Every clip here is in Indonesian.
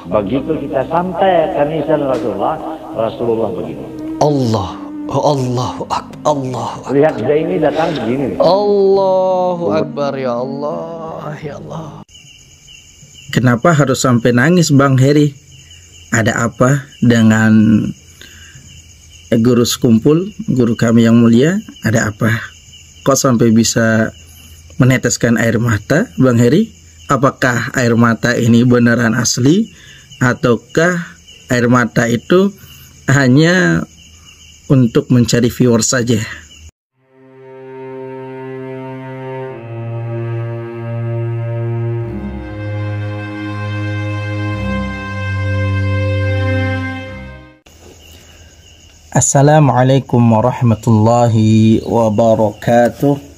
Begitu kita sampai ke nisan Rasulullah begini. Allah, Allahu Akbar, Allah. Lihat Zaini datang begini. Allahu Akbar, ya Allah, ya Allah. Kenapa harus sampai nangis Bang Heri? Ada apa dengan guru sekumpul, guru kami yang mulia? Ada apa? Kok sampai bisa meneteskan air mata Bang Heri? Apakah air mata ini beneran asli? Ataukah air mata itu hanya untuk mencari viewer saja? Assalamualaikum warahmatullahi wabarakatuh.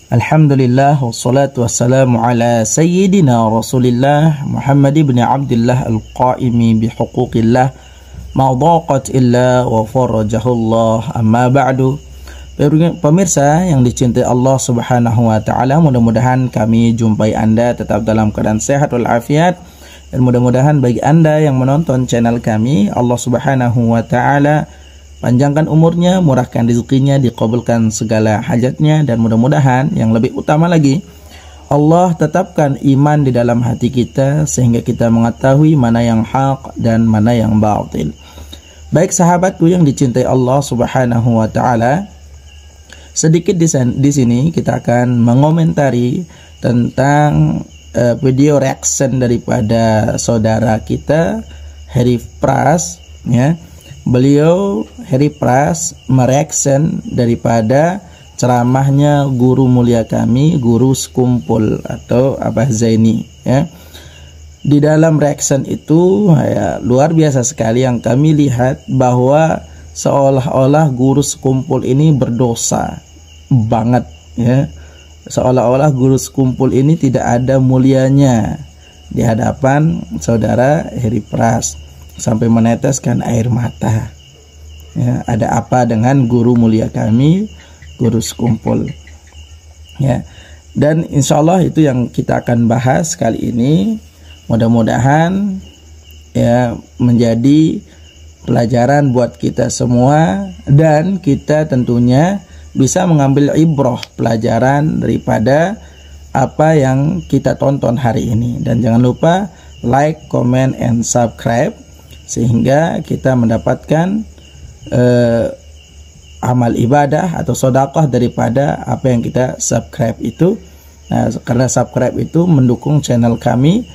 Alhamdulillah wassalatu wassalamu ala sayyidina Rasulillah Muhammad ibn Abdullah al-qaimi bihuquqillah ma dhaqat illa wa farajahullah, amma ba'du. Pemirsa yang dicintai Allah Subhanahu wa taala, mudah-mudahan kami jumpai Anda tetap dalam keadaan sehat walafiat. Dan mudah-mudahan bagi Anda yang menonton channel kami, Allah Subhanahu wa taala panjangkan umurnya, murahkan rezekinya, dikabulkan segala hajatnya, dan mudah-mudahan yang lebih utama lagi, Allah tetapkan iman di dalam hati kita sehingga kita mengetahui mana yang hak dan mana yang batil. Baik sahabatku yang dicintai Allah Subhanahu wa taala, sedikit di sini kita akan mengomentari tentang video reaction daripada saudara kita Heri Pras, ya. Beliau Heri Pras mereaction daripada ceramahnya guru mulia kami, guru sekumpul atau Abah Zaini, ya. Di dalam reaction itu ya, luar biasa sekali yang kami lihat bahwa seolah-olah guru sekumpul ini berdosa banget, ya. Seolah-olah guru sekumpul ini tidak ada mulianya di hadapan saudara Heri Pras sampai meneteskan air mata. Ya, ada apa dengan guru mulia kami, guru sekumpul? Ya, dan insya Allah itu yang kita akan bahas kali ini. Mudah-mudahan ya menjadi pelajaran buat kita semua, dan kita tentunya bisa mengambil ibrah, pelajaran daripada apa yang kita tonton hari ini. Dan jangan lupa like, comment, and subscribe sehingga kita mendapatkan amal ibadah atau sedekah daripada apa yang kita subscribe itu. Nah, karena subscribe itu mendukung channel kami,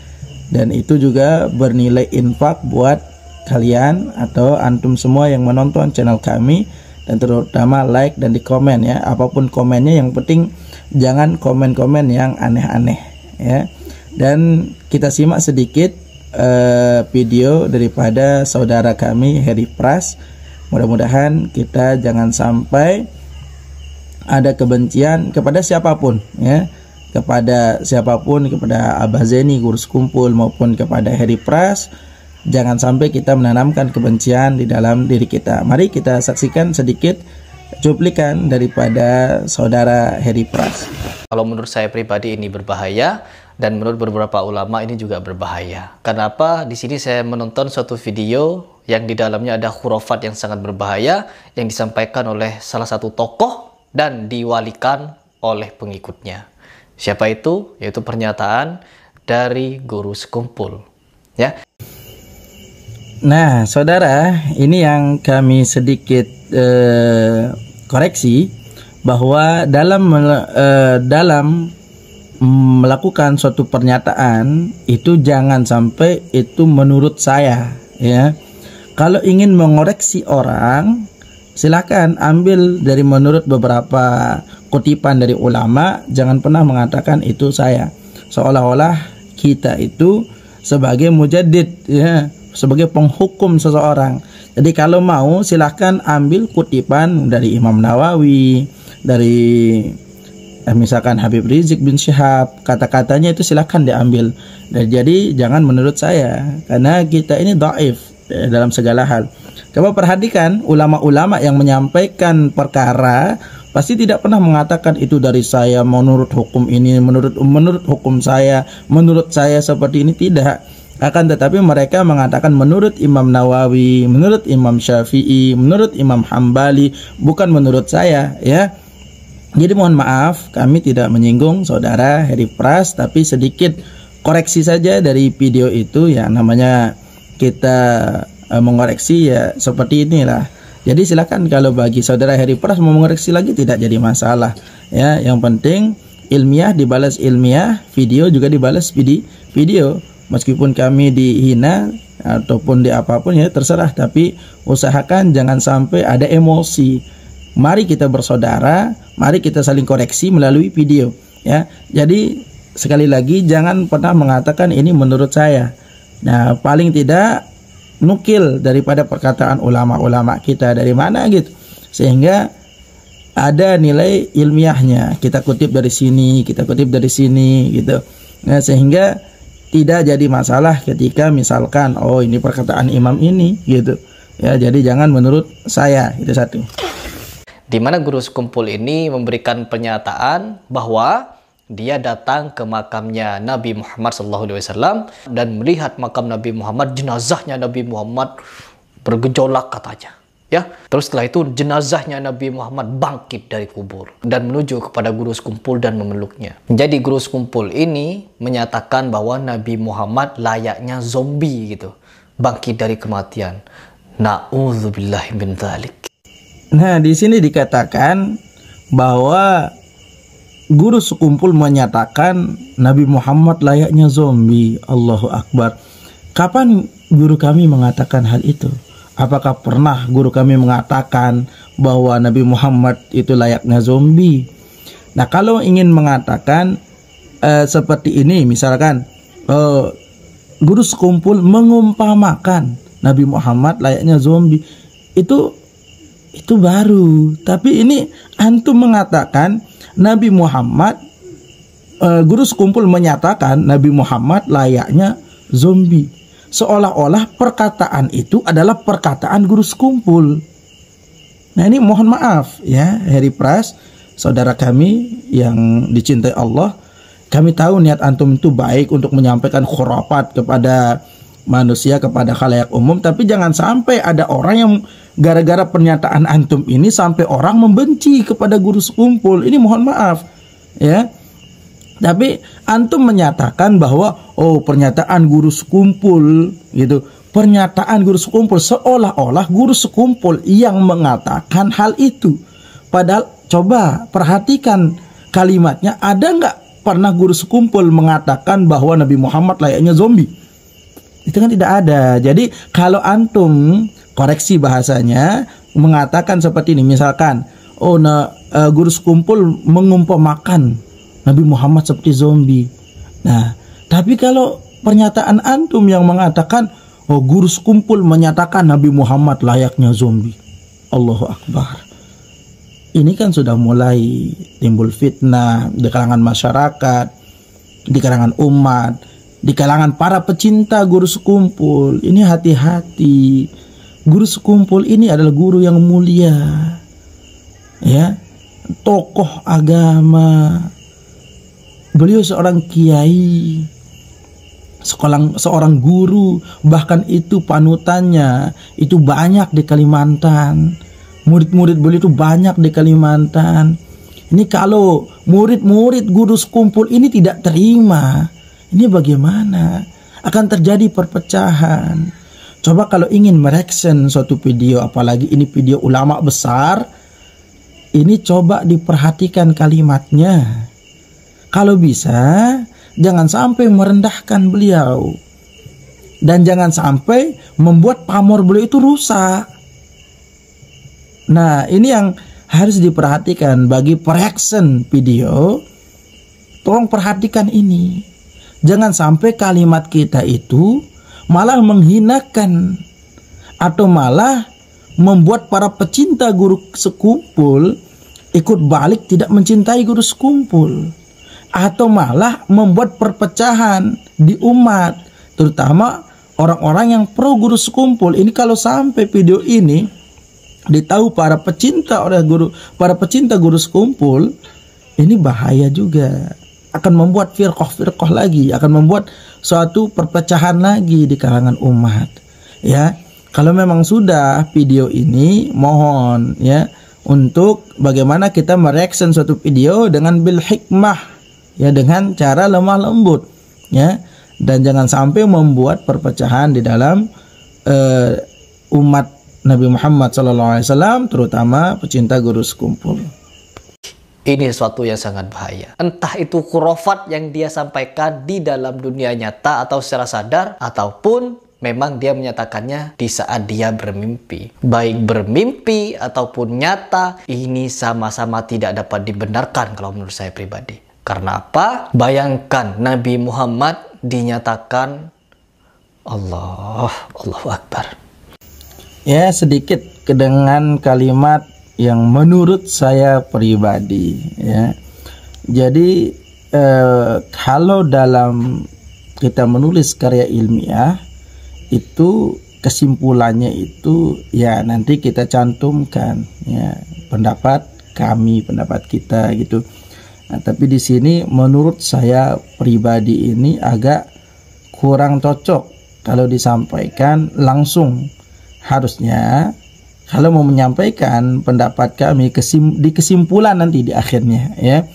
dan itu juga bernilai infak buat kalian atau antum semua yang menonton channel kami. Dan terutama like dan di komen, ya. Apapun komennya, yang penting jangan komen-komen yang aneh-aneh, ya. Dan kita simak sedikit video daripada saudara kami Heri Pras. Mudah-mudahan kita jangan sampai ada kebencian kepada siapapun, ya. Kepada siapapun, kepada Abah Zaini guru sekumpul maupun kepada Heri Pras. Jangan sampai kita menanamkan kebencian di dalam diri kita. Mari kita saksikan sedikit cuplikan daripada saudara Heri Pras. Kalau menurut saya pribadi ini berbahaya, dan menurut beberapa ulama ini juga berbahaya. Kenapa? Di sini saya menonton suatu video yang di dalamnya ada khurafat yang sangat berbahaya yang disampaikan oleh salah satu tokoh dan diwalikan oleh pengikutnya. Siapa itu? Yaitu pernyataan dari guru sekumpul, ya. Nah, saudara, ini yang kami sedikit koreksi, bahwa dalam melakukan suatu pernyataan itu jangan sampai itu menurut saya, ya. Kalau ingin mengoreksi orang, silakan ambil dari menurut beberapa kutipan dari ulama, jangan pernah mengatakan itu saya. Seolah-olah kita itu sebagai mujaddid, ya, sebagai penghukum seseorang. Jadi kalau mau silahkan ambil kutipan dari Imam Nawawi, dari misalkan Habib Rizik bin Syihab, kata-katanya itu silahkan diambil. Dan jadi jangan menurut saya, karena kita ini dhaif dalam segala hal. Coba perhatikan ulama-ulama yang menyampaikan perkara pasti tidak pernah mengatakan itu dari saya, menurut hukum ini, menurut hukum saya, menurut saya seperti ini, tidak. Akan tetapi mereka mengatakan menurut Imam Nawawi, menurut Imam Syafi'i, menurut Imam Hambali, bukan menurut saya, ya. Jadi mohon maaf, kami tidak menyinggung saudara Heri Pras, tapi sedikit koreksi saja dari video itu, ya, namanya kita mengoreksi, ya, seperti inilah. Jadi silakan kalau bagi saudara Heri Pras mau mengoreksi lagi tidak jadi masalah, ya. Yang penting ilmiah dibalas ilmiah, video juga dibalas video. Meskipun kami dihina ataupun di apapun, ya terserah, tapi usahakan jangan sampai ada emosi. Mari kita bersaudara, mari kita saling koreksi melalui video, ya. Jadi sekali lagi jangan pernah mengatakan ini menurut saya. Nah, paling tidak nukil daripada perkataan ulama-ulama kita dari mana gitu, sehingga ada nilai ilmiahnya. Kita kutip dari sini, kita kutip dari sini gitu. Nah, sehingga tidak jadi masalah ketika misalkan oh ini perkataan imam ini gitu, ya. Jadi jangan menurut saya, itu satu. Di mana guru sekumpul ini memberikan pernyataan bahwa dia datang ke makamnya Nabi Muhammad SAW dan melihat makam Nabi Muhammad, jenazahnya Nabi Muhammad bergejolak katanya, ya. Terus setelah itu jenazahnya Nabi Muhammad bangkit dari kubur dan menuju kepada guru sekumpul dan memeluknya. Jadi guru sekumpul ini menyatakan bahwa Nabi Muhammad layaknya zombie gitu, bangkit dari kematian. Na'udzubillahi min dzalik. Nah, di sini dikatakan bahwa guru sekumpul menyatakan Nabi Muhammad layaknya zombie. Allahu Akbar. Kapan guru kami mengatakan hal itu? Apakah pernah guru kami mengatakan bahwa Nabi Muhammad itu layaknya zombie? Nah, kalau ingin mengatakan seperti ini, misalkan guru sekumpul mengumpamakan Nabi Muhammad layaknya zombie, itu baru. Tapi ini antum mengatakan Nabi Muhammad, guru sekumpul menyatakan Nabi Muhammad layaknya zombie, seolah-olah perkataan itu adalah perkataan guru sekumpul. Nah, ini mohon maaf, ya Heri Pras, saudara kami yang dicintai Allah. Kami tahu niat antum itu baik untuk menyampaikan khurafat kepada manusia, kepada khalayak umum, tapi jangan sampai ada orang yang gara-gara pernyataan antum ini sampai orang membenci kepada guru sekumpul. Ini mohon maaf, ya. Tapi antum menyatakan bahwa oh pernyataan guru sekumpul gitu, pernyataan guru sekumpul, seolah-olah guru sekumpul yang mengatakan hal itu. Padahal coba perhatikan kalimatnya, ada nggak pernah guru sekumpul mengatakan bahwa Nabi Muhammad layaknya zombie? Itu kan tidak ada. Jadi kalau antum koreksi bahasanya mengatakan seperti ini, misalkan guru sekumpul mengumpamakan Nabi Muhammad seperti zombie. Nah, tapi kalau pernyataan antum yang mengatakan oh guru sekumpul menyatakan Nabi Muhammad layaknya zombie, Allahu Akbar, ini kan sudah mulai timbul fitnah di kalangan masyarakat, di kalangan umat, di kalangan para pecinta guru sekumpul. Ini hati-hati. Guru sekumpul ini adalah guru yang mulia, ya, tokoh agama. Beliau seorang kiai, seorang guru, bahkan itu panutannya itu banyak di Kalimantan. Murid-murid beliau itu banyak di Kalimantan. Ini kalau murid-murid guru sekumpul ini tidak terima, ini bagaimana? Akan terjadi perpecahan. Coba kalau ingin mereaction suatu video, apalagi ini video ulama besar, ini coba diperhatikan kalimatnya. Kalau bisa, jangan sampai merendahkan beliau. Dan jangan sampai membuat pamor beliau itu rusak. Nah, ini yang harus diperhatikan bagi reaction video. Tolong perhatikan ini. Jangan sampai kalimat kita itu malah menghinakan atau malah membuat para pecinta guru sekumpul ikut balik tidak mencintai guru sekumpul, atau malah membuat perpecahan di umat, terutama orang-orang yang pro guru sekumpul. Ini kalau sampai video ini ditahu para pecinta guru sekumpul, ini bahaya juga. Akan membuat firqah-firqah lagi, akan membuat suatu perpecahan lagi di kalangan umat. Ya, kalau memang sudah video ini, mohon ya untuk bagaimana kita mereaction suatu video dengan bil hikmah, ya, dengan cara lemah lembut, ya, dan jangan sampai membuat perpecahan di dalam umat Nabi Muhammad SAW, terutama pecinta guru sekumpul. Ini sesuatu yang sangat bahaya. Entah itu khurafat yang dia sampaikan di dalam dunia nyata atau secara sadar, ataupun memang dia menyatakannya di saat dia bermimpi. Baik bermimpi ataupun nyata, ini sama-sama tidak dapat dibenarkan kalau menurut saya pribadi. Karena apa? Bayangkan Nabi Muhammad dinyatakan Allahu Akbar. Ya, sedikit dengan kalimat yang menurut saya pribadi, ya. Jadi kalau dalam kita menulis karya ilmiah itu kesimpulannya itu ya nanti kita cantumkan, ya, pendapat kami, pendapat kita gitu. Nah, tapi di sini menurut saya pribadi ini agak kurang cocok kalau disampaikan langsung. Harusnya kalau mau menyampaikan pendapat kami di kesimpulan nanti di akhirnya, ya.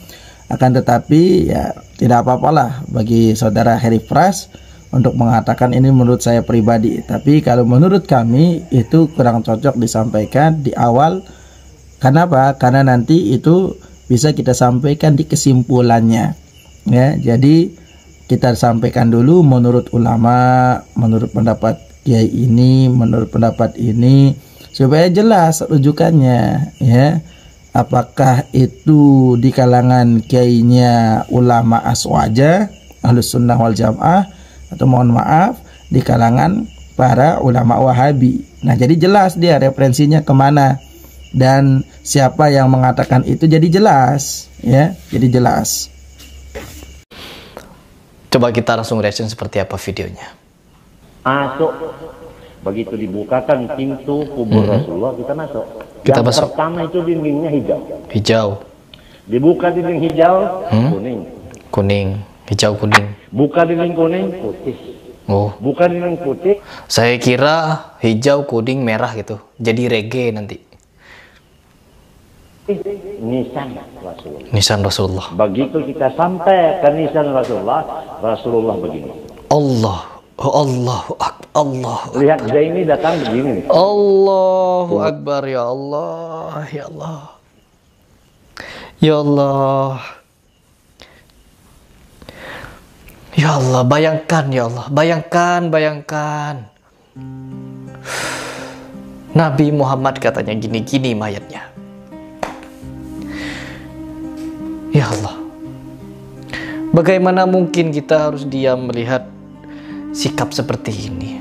Akan tetapi ya tidak apa-apalah bagi saudara Heri Pras untuk mengatakan ini menurut saya pribadi. Tapi kalau menurut kami itu kurang cocok disampaikan di awal. Kenapa? Karena nanti itu bisa kita sampaikan di kesimpulannya, ya. Jadi kita sampaikan dulu menurut ulama, menurut pendapat kiai ini, menurut pendapat ini, supaya jelas rujukannya, ya. Apakah itu di kalangan kiainya ulama aswaja, ahlus sunnah wal jamaah, atau mohon maaf di kalangan para ulama wahabi. Nah, jadi jelas dia referensinya kemana dan siapa yang mengatakan itu, jadi jelas, ya, jadi jelas. Coba kita langsung reaction seperti apa videonya. Masuk, begitu dibukakan pintu kubur Rasulullah, kita masuk. Kita Yang masuk. pertama itu dindingnya hijau. Hijau. Dibuka dinding hijau, kuning. Kuning, hijau kuning. Buka dinding kuning, putih. Oh, Buka dinding putih, saya kira hijau, kuning, merah gitu. Jadi reggae nanti. nisan Rasulullah. Nisan Rasulullah. Begitu kita sampai ke nisan Rasulullah, Rasulullah begini. Allah. Oh, Allahu Akbar. Allah. Lihat Zaini datang begini. Allahu Akbar, ya Allah, ya Allah. Ya Allah. Ya Allah, bayangkan ya Allah, bayangkan. Nabi Muhammad katanya gini-gini mayatnya. Ya Allah. Bagaimana mungkin kita harus diam melihat sikap seperti ini?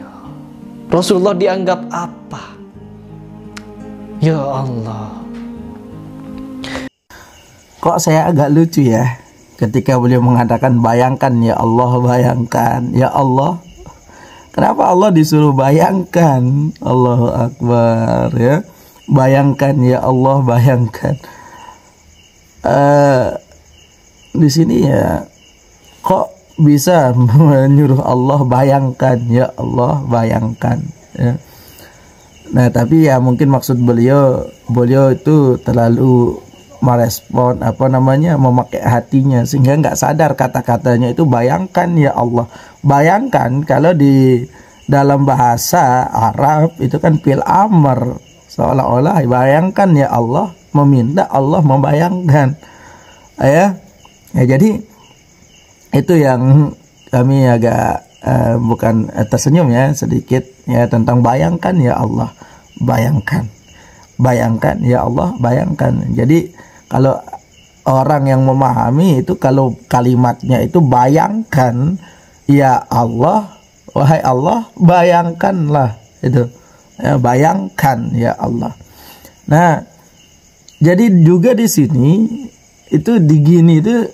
Rasulullah dianggap apa? Ya Allah. Kok saya agak lucu ya ketika beliau mengatakan bayangkan ya Allah, bayangkan ya Allah. Kenapa Allah disuruh bayangkan? Allahu Akbar, ya. Bayangkan ya Allah, bayangkan. Di sini ya kok bisa menyuruh Allah bayangkan ya Allah, bayangkan, ya. Nah, tapi ya mungkin maksud beliau itu terlalu merespon memakai hatinya sehingga nggak sadar kata-katanya itu bayangkan ya Allah. Bayangkan kalau di dalam bahasa Arab itu kan fil amr, seolah-olah bayangkan ya Allah, meminta Allah membayangkan, ya. Jadi itu yang kami agak bukan tersenyum ya sedikit ya tentang bayangkan ya Allah, bayangkan ya Allah, bayangkan. Jadi kalau orang yang memahami itu, kalau kalimatnya itu bayangkan ya Allah, wahai Allah, bayangkanlah itu, ya, bayangkan ya Allah. Nah, jadi juga di sini itu digini itu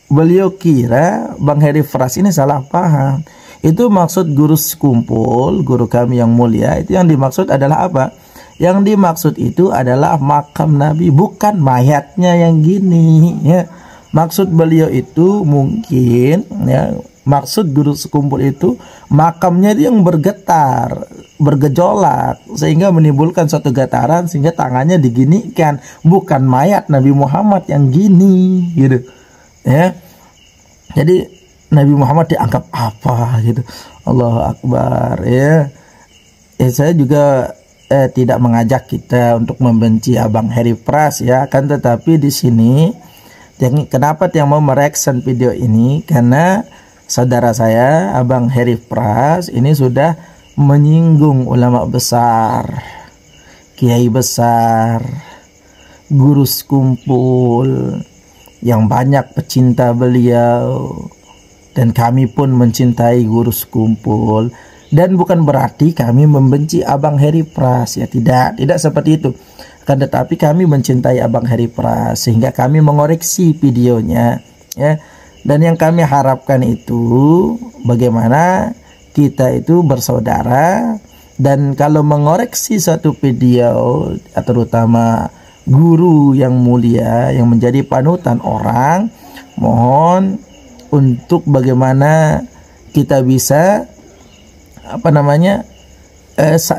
beliau kira Bang Heri Pras ini salah paham. Itu maksud guru sekumpul, guru kami yang mulia, itu yang dimaksud adalah apa? Yang dimaksud itu adalah makam Nabi, bukan mayatnya yang gini ya. Maksud beliau itu mungkin ya, maksud guru sekumpul itu makamnya dia yang bergetar, bergejolak sehingga menimbulkan suatu getaran sehingga tangannya diginikan, bukan mayat Nabi Muhammad yang gini gitu ya. Jadi Nabi Muhammad dianggap apa gitu. Allahu Akbar ya. Saya juga tidak mengajak kita untuk membenci Abang Heri Pras ya, kan, tetapi di sini kenapa yang mau mereaction video ini, karena saudara saya Abang Heri Pras ini sudah menyinggung ulama besar, kiai besar, guru sekumpul yang banyak pecinta beliau, dan kami pun mencintai guru sekumpul. Dan bukan berarti kami membenci Abang Heri Pras ya, tidak seperti itu. Akan tetapi kami mencintai Abang Heri Pras sehingga kami mengoreksi videonya ya. Dan yang kami harapkan itu bagaimana kita itu bersaudara, dan kalau mengoreksi satu video terutama guru yang mulia yang menjadi panutan orang, mohon untuk bagaimana kita bisa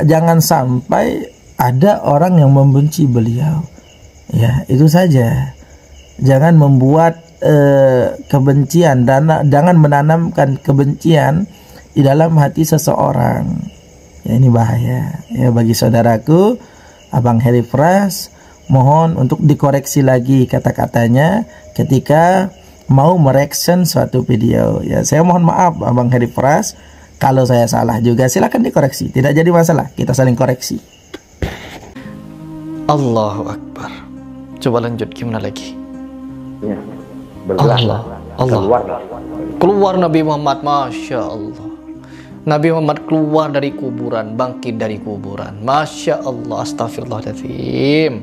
jangan sampai ada orang yang membenci beliau ya, itu saja. Jangan membuat kebencian dan jangan menanamkan kebencian di dalam hati seseorang ya, ini bahaya ya. Bagi saudaraku Abang Heri Pras, mohon untuk dikoreksi lagi kata-katanya ketika mau mereaction suatu video ya. Saya mohon maaf Abang Heri Pras, kalau saya salah juga silakan dikoreksi, tidak jadi masalah, kita saling koreksi. Allahu Akbar. Coba lanjut, gimana lagi? Ya, Allah. Keluar Nabi Muhammad, Masya Allah. Nabi Muhammad keluar dari kuburan, bangkit dari kuburan. Masya Allah, astagfirullahaladzim.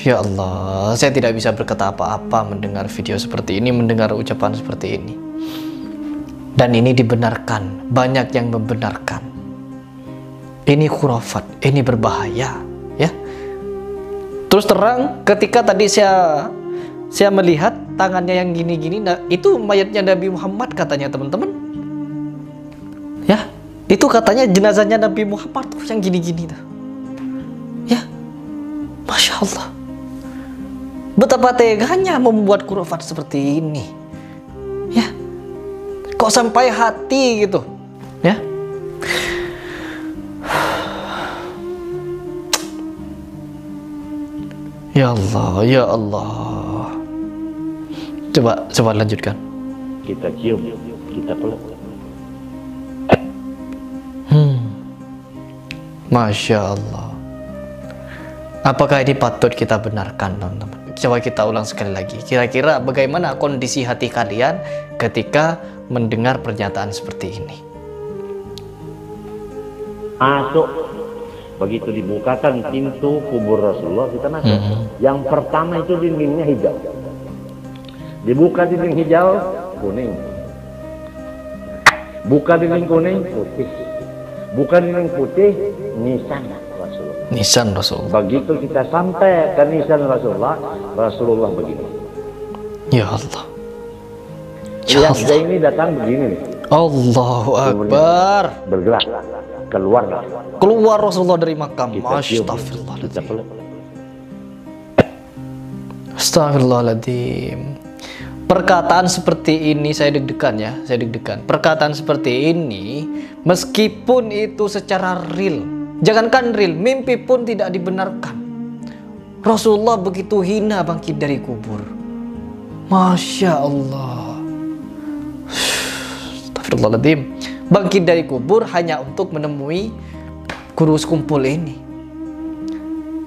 Ya Allah, saya tidak bisa berkata apa-apa mendengar video seperti ini, mendengar ucapan seperti ini. Dan ini dibenarkan, banyak yang membenarkan. Ini khurafat, ini berbahaya, ya. Terus terang, ketika tadi saya melihat tangannya yang gini-gini, nah, itu mayatnya Nabi Muhammad katanya teman-teman. Ya, itu katanya jenazahnya Nabi Muhammad tuh yang gini-gini tuh. Ya, Masya Allah. Betapa teganya membuat khurafat seperti ini. Ya. Kok sampai hati gitu ya. Ya Allah, ya Allah. Coba lanjutkan. Kita cium, kita peluk. Masya Allah. Apakah ini patut kita benarkan, teman-teman? Coba kita ulang sekali lagi. Kira-kira bagaimana kondisi hati kalian ketika mendengar pernyataan seperti ini? Masuk, begitu dibukakan pintu kubur Rasulullah, kita masuk. Yang pertama itu dindingnya hijau. Dibuka dinding hijau, kuning. Buka dinding kuning, putih. Buka dinding putih, nisan Rasulullah. Nisan Rasulullah. Begitu kita sampai ke nisan Rasulullah, Rasulullah begini. Ya Allah. Ya Lihat, Allah. ini datang begini nih. Allahu Akbar. Bergerak, keluar. Keluar Rasulullah dari makam. Kita cium, kita Astagfirullahaladzim. peluk. Astagfirullahaladzim. Perkataan seperti ini saya deg-degan ya, saya deg-degan. Perkataan seperti ini meskipun itu secara real, jangankan real, mimpi pun tidak dibenarkan. Rasulullah begitu hina bangkit dari kubur. Masya Allah. Astagfirullahaladzim. Bangkit dari kubur hanya untuk menemui guru sekumpul ini.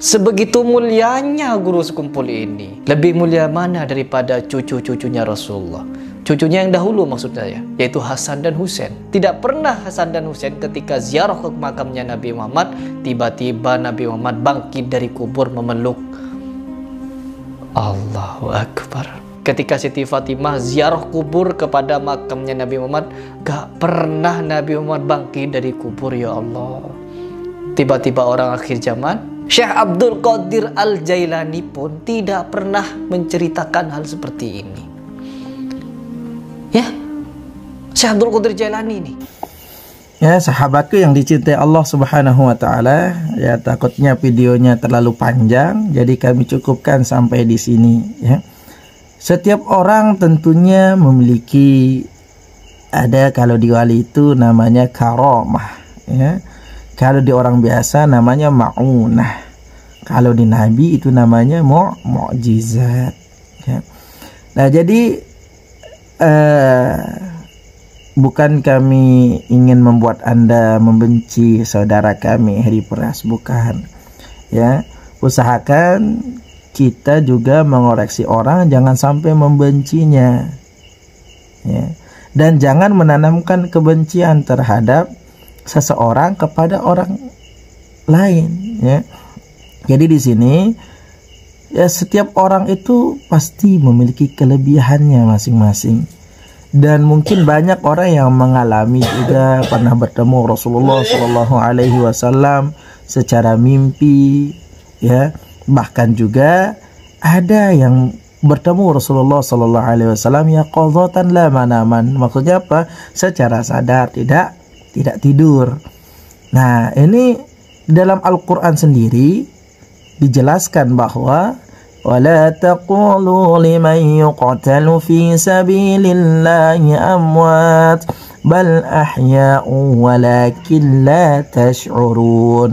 Sebegitu mulianya guru sekumpul ini. Lebih mulia mana daripada cucu-cucunya Rasulullah? Cucunya yang dahulu maksud saya, yaitu Hasan dan Husain. Tidak pernah Hasan dan Husain ketika ziarah ke makamnya Nabi Muhammad, tiba-tiba Nabi Muhammad bangkit dari kubur memeluk. Allahu Akbar. Ketika Siti Fatimah ziarah kubur kepada makamnya Nabi Muhammad, gak pernah Nabi Muhammad bangkit dari kubur, ya Allah. tiba-tiba orang akhir zaman. Syekh Abdul Qadir Al-Jailani pun tidak pernah menceritakan hal seperti ini. Ya, Syekh Abdul Qadir Jailani ini. Ya, sahabatku yang dicintai Allah Subhanahu wa taala, ya takutnya videonya terlalu panjang, jadi kami cukupkan sampai di sini ya. Setiap orang tentunya memiliki, ada kalau di wali itu namanya karamah ya. Kalau di orang biasa namanya ma'unah. Kalau di nabi itu namanya mu'jizat ya. Nah, jadi bukan kami ingin membuat Anda membenci saudara kami Heri Pras, bukan ya. Usahakan kita juga mengoreksi orang, jangan sampai membencinya ya. Dan jangan menanamkan kebencian terhadap seseorang kepada orang lain ya. Jadi di sini ya, setiap orang itu pasti memiliki kelebihannya masing-masing. Dan mungkin banyak orang yang mengalami juga pernah bertemu Rasulullah Shallallahu Alaihi Wasallam secara mimpi, ya. Bahkan juga ada yang bertemu Rasulullah Shallallahu Alaihi Wasallam ya qadhatan la manaman. Maksudnya apa? Secara sadar, tidak tidur. Nah, ini dalam Al-Quran sendiri dijelaskan bahwa وَلَا تَقُولُوا لِمَنْ يُقْتَلُ فِي سَبِيلِ اللَّهِ أَمْوَاتٌ بَلْ أَحْيَاءٌ وَلَكِنْ لَا تَشْعُرُونَ.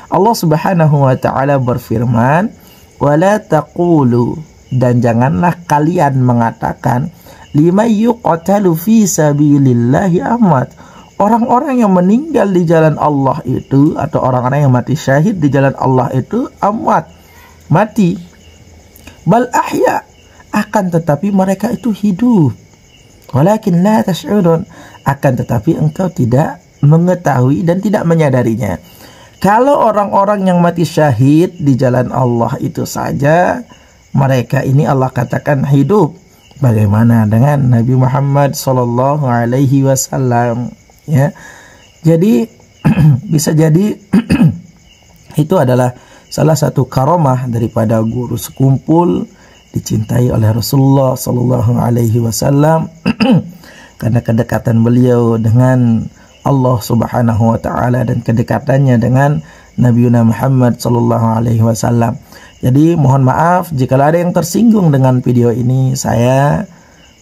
Allah Subhanahu wa taala berfirman, وَلَا تَقُولُوا, dan janganlah kalian mengatakan, لِمَنْ يُقْتَلُ فِي سَبِيلِ اللَّهِ أَمْوَاتٌ, orang-orang yang meninggal di jalan Allah itu, atau orang-orang yang mati syahid di jalan Allah itu amwat, mati. Bal ahya, akan tetapi mereka itu hidup. Walakin la tash'urun, akan tetapi engkau tidak mengetahui dan tidak menyadarinya. Kalau orang-orang yang mati syahid di jalan Allah itu saja, mereka ini Allah katakan hidup. Bagaimana dengan Nabi Muhammad sallallahu alaihi wasallam ya. Jadi bisa jadi itu adalah salah satu karamah daripada guru sekumpul, dicintai oleh Rasulullah Sallallahu Alaihi Wasallam karena kedekatan beliau dengan Allah Subhanahu Wa Taala dan kedekatannya dengan Nabi Muhammad Sallallahu Alaihi Wasallam. Jadi mohon maaf jika ada yang tersinggung dengan video ini. Saya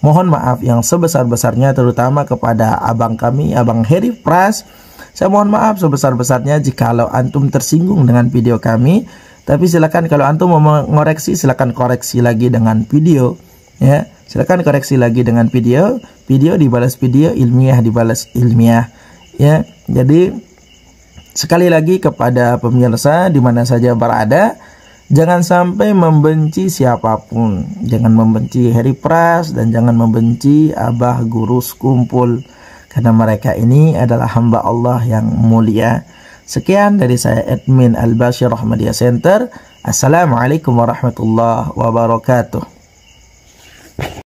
mohon maaf yang sebesar-besarnya, terutama kepada abang kami, Abang Heri Pras. Saya mohon maaf sebesar-besarnya jikalau antum tersinggung dengan video kami. Tapi silakan kalau antum mau mengoreksi, silakan koreksi lagi dengan video ya. Silakan koreksi lagi dengan video, video dibalas video, ilmiah dibalas ilmiah ya. Jadi sekali lagi kepada pemirsa di mana saja berada, jangan sampai membenci siapapun. Jangan membenci Heri Pras dan jangan membenci Abah Guru Sekumpul, karena mereka ini adalah hamba Allah yang mulia. Sekian dari saya, admin Al-Bashir Ahmadiyah Center. Assalamualaikum warahmatullahi wabarakatuh.